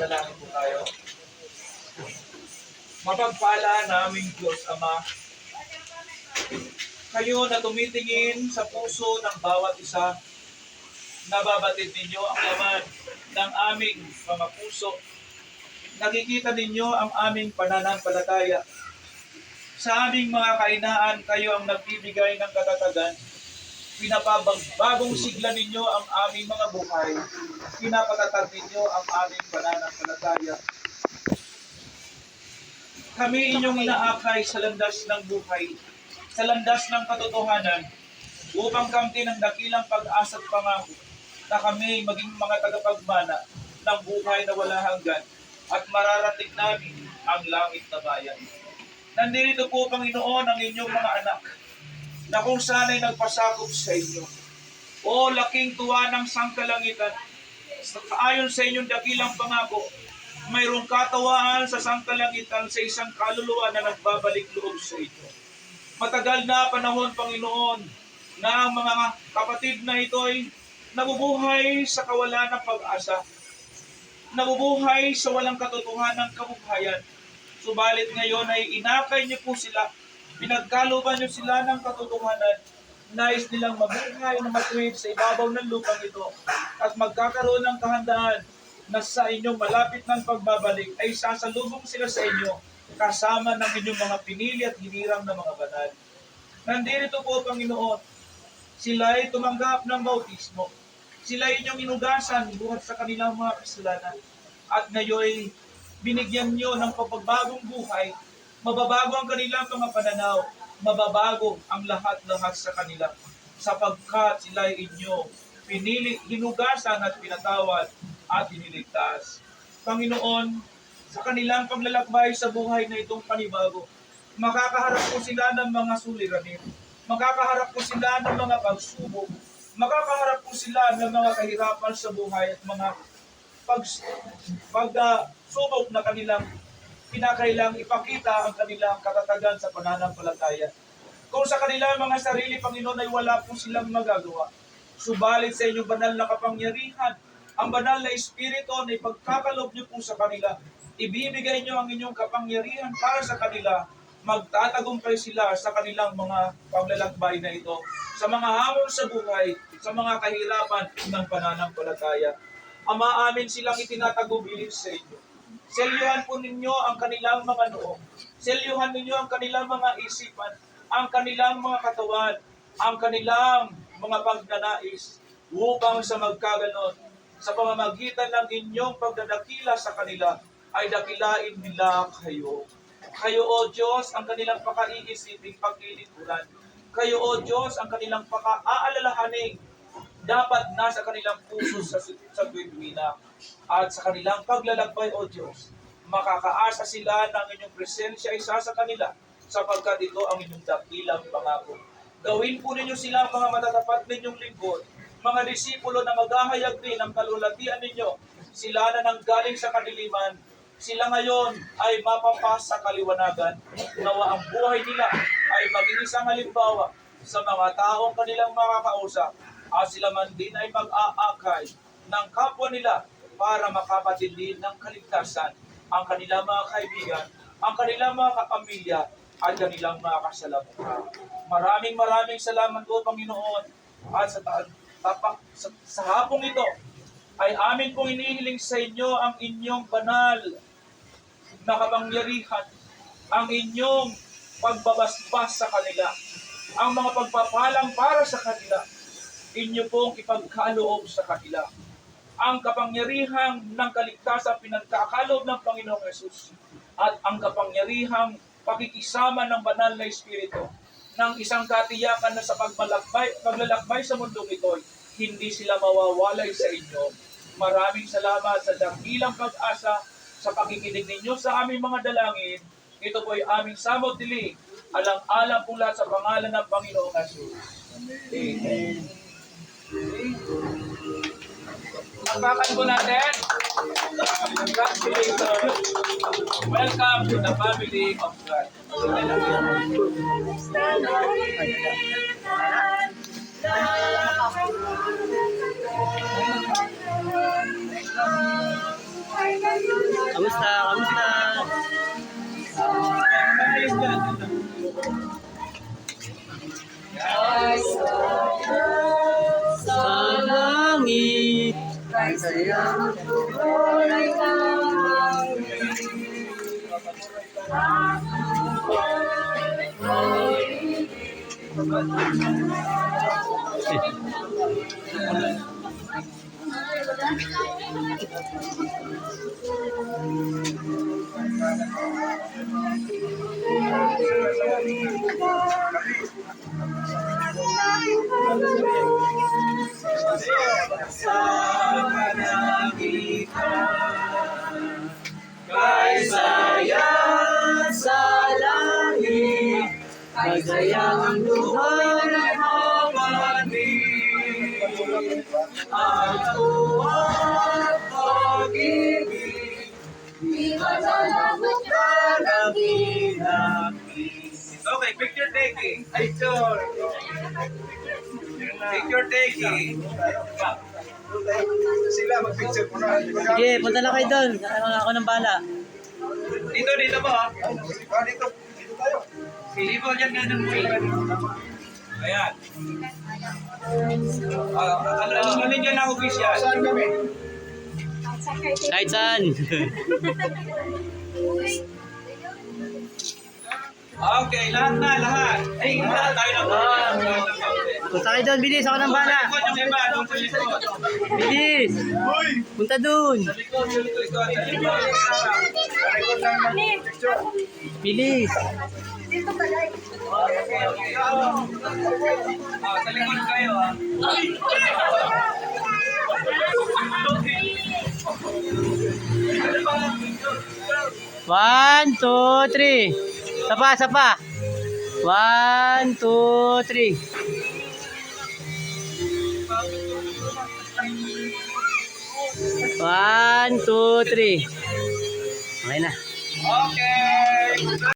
Dalangin po tayo. Mapagpala naming Diyos Ama, kayo na tumitingin sa puso ng bawat isa, nababatid ninyo ang laman ng aming mga puso. Nakikita ninyo ang aming pananampalataya. Sa aming mga kainaan, kayo ang nagbibigay ng katatagan. Pinapabagong sigla ninyo ang aming mga buhay. Pinapatatag ninyo ang aming pananampalataya. Kami inyong inaakay sa landas ng buhay, sa landas ng katotohanan, upang kamtin ng dakilang pag-asa at pangako na kami maging mga tagapagmana ng buhay na wala hanggan at mararating namin ang langit na bayan. Nandito po, Panginoon, ang inyong mga anak na kung saan ay nagpasakop sa inyo. O laking tuwa ng sangkalangitan, ayon sa inyong dakilang pangako, mayroong katawaan sa sangkalangitan sa isang kaluluwa na nagbabalik loob sa inyo. Matagal na panahon, Panginoon, na ang mga kapatid na ito ay nabubuhay sa kawalan ng pag-asa, nabubuhay sa walang katotohanan ng kabuhayan. Subalit ngayon ay inakay niyo po sila, pinagkaluban niyo sila ng katotohanan. Nais nilang mabuhay na matuwid sa ibabaw ng lupang ito at magkakaroon ng kahandaan na sa inyong malapit ng pagbabalik ay sasalubong sila sa inyo kasama ng inyong mga pinili at hinirang na mga banal. Nandito po, Panginoon, sila ay tumanggap ng bautismo. Sila ay inyong inugasan buhat sa kanilang mga kasalanan. At ngayon binigyan nyo ng pagbagong buhay, mababago ang kanilang mga pananaw, mababago ang lahat-lahat sa kanila, sapagkat sila ay inyo pinili, hinugasan at pinatawad at iniligtas. Panginoon, sa kanilang paglalakbay sa buhay na itong panibago, makakaharap po sila ng mga suliranin, makakaharap po sila ng mga pagsubok, makakaharap po sila ng mga kahirapan sa buhay at mga pagsubok na kanilang kinakailang ipakita ang kanilang katatagan sa pananampalataya. Kung sa kanilang mga sarili, Panginoon, ay wala po silang magagawa, subalit sa inyong banal na kapangyarihan, ang banal na Espiritu na ipagkakalob niyo po sa kanila, ibibigay niyo ang inyong kapangyarihan para sa kanila, magtatagumpay sila sa kanilang mga paglalakbay na ito, sa mga hamon sa buhay, sa mga kahirapan ng pananampalataya. Ama, amin silang itinatagubilin sa inyo. Selyuhan po ninyo ang kanilang mga noo. Selyuhan ninyo ang kanilang mga isipan, ang kanilang mga katawan, ang kanilang mga pagnanais, upang sa magkaganon, sa pamamagitan ng inyong pagdadakila sa kanila, ay dakilain nila kayo. Kayo, O Diyos, ang kanilang pakaiisiping paglilingkuran. Kayo, O Diyos, ang kanilang pakaalalahaning dapat nasa kanilang puso sa tuwing-tuwina. At sa kanilang paglalakbay, O Diyos, makakaasa sila ng inyong presensya isa sa kanila, sapagkat ito ang inyong dakilang pangako. Gawin po ninyo sila mga matatapat ninyong lingkod, mga disipulo na maghahayag din ng kalulatian ninyo. Sila na nanggaling sa kadiliman, sila ngayon ay mapapas sa kaliwanagan. Nawa ang buhay nila ay maging isang halimbawa sa mga taong kanilang makakausap, at sila man din ay mag-aakay ng kapwa nila para makapatid din ng kaligtasan ang kanilang mga kaibigan, ang kanilang mga kapamilya, at kanilang mga kasalamuha. Maraming salamat po, Panginoon. At sa hapong ito, ay amin pong inihiling sa inyo ang inyong banal na kapangyarihan, ang inyong pagbabasbas sa kanila, ang mga pagpapalang para sa kanila, inyo pong ipagkaloob sa kanila. Ang kapangyarihang ng kaligtasan pinagkakaloob ng Panginoong Yesus, at ang kapangyarihang pakikisama ng banal na Espiritu ng isang katiyakan na sa paglalakbay sa mundong ito, hindi sila mawawalay sa inyo. Maraming salamat sa dakilang pag-asa sa pakikinig ninyo sa aming mga dalangin. Ito po ay aming samot dilig, alang-alang po lahat sa pangalan ng Panginoong Yesus. Amen. Pakpakan po natin. Congratulations. Welcome to the family of God. Kamusta? Kamusta? Ayos yan. Sa langit. Kaisaya Sa langit. Kagayang ang luha ng mabani. Ang tuwang pag-ibig. Di malalabot ka ng hinapis. Okay, picture taking. Picture. Picture taking. Sila mag-picture mo na. Sige, punta na kayo doon. Ako ng bala. Dito ba? Dito tayo. Dito dyan ganun mo. Ayan. Ano dyan ang official? Saan kami? Kahit saan. Okay, lahat na, lahat. Ay, lahat tayo na ba? Punta kayo doon, bilis. Ako ng bala. Yung iba, doon sa likod. Bilis. Punta doon. Sa likod, sa likod. Bilis. Sa likod kayo, ha? One, two, three. Sapa, sapa. One, two, three. One, two, three. Okay na. Okay.